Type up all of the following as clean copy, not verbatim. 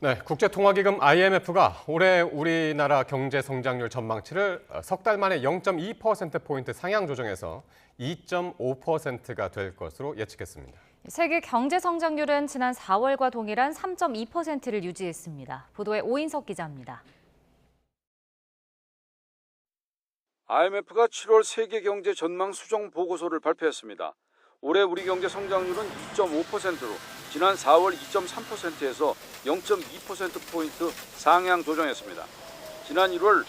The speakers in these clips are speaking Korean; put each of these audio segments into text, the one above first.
네, 국제통화기금 IMF가 올해 우리나라 경제 성장률 전망치를 석 달 만에 0.2%포인트 상향 조정해서 2.5%가 될 것으로 예측했습니다. 세계 경제 성장률은 지난 4월과 동일한 3.2%를 유지했습니다. 보도에 오인석 기자입니다. IMF가 7월 세계 경제 전망 수정 보고서를 발표했습니다. 올해 우리 경제 성장률은 2.5%로 지난 4월 2.3%에서 0.2%포인트 상향 조정했습니다. 지난 1월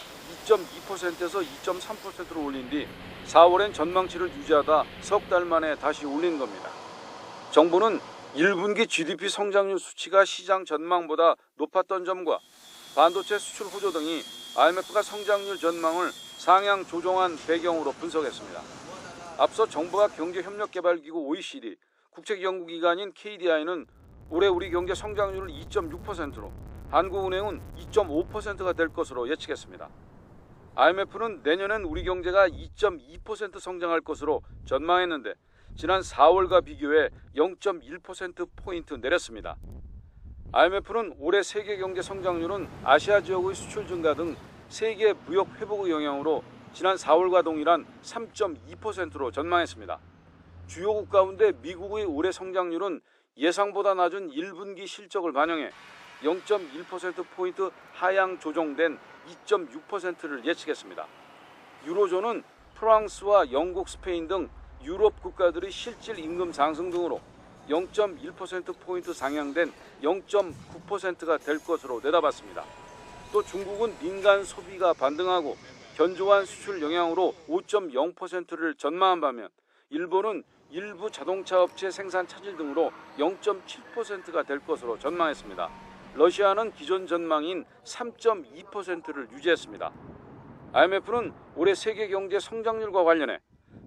2.2%에서 2.3%로 올린 뒤 4월엔 전망치를 유지하다 석 달 만에 다시 올린 겁니다. 정부는 1분기 GDP 성장률 수치가 시장 전망보다 높았던 점과 반도체 수출 호조 등이 IMF가 성장률 전망을 상향 조정한 배경으로 분석했습니다. 앞서 정부가 경제협력개발기구 OECD, 국책연구기관인 KDI는 올해 우리 경제 성장률을 2.6%로 한국은행은 2.5%가 될 것으로 예측했습니다. IMF는 내년엔 우리 경제가 2.2% 성장할 것으로 전망했는데 지난 4월과 비교해 0.1%포인트 내렸습니다. IMF는 올해 세계 경제 성장률은 아시아 지역의 수출 증가 등 세계 무역 회복의 영향으로 지난 4월과 동일한 3.2%로 전망했습니다. 주요국 가운데 미국의 올해 성장률은 예상보다 낮은 1분기 실적을 반영해 0.1%포인트 하향 조정된 2.6%를 예측했습니다. 유로존은 프랑스와 영국, 스페인 등 유럽 국가들의 실질 임금 상승 등으로 0.1%포인트 상향된 0.9%가 될 것으로 내다봤습니다. 또 중국은 민간 소비가 반등하고 견조한 수출 영향으로 5.0%를 전망한 반면 일본은 일부 자동차 업체 생산 차질 등으로 0.7%가 될 것으로 전망했습니다. 러시아는 기존 전망인 3.2%를 유지했습니다. IMF는 올해 세계 경제 성장률과 관련해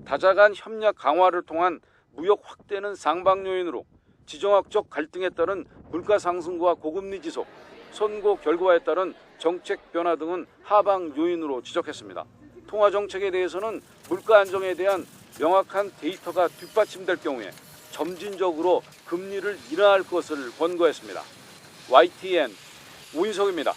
다자간 협력 강화를 통한 무역 확대는 상방 요인으로 지정학적 갈등에 따른 물가 상승과 고금리 지속, 선거 결과에 따른 정책 변화 등은 하방 요인으로 지적했습니다. 통화 정책에 대해서는 물가 안정에 대한 명확한 데이터가 뒷받침될 경우에 점진적으로 금리를 인하할 것을 권고했습니다. YTN 오인석입니다.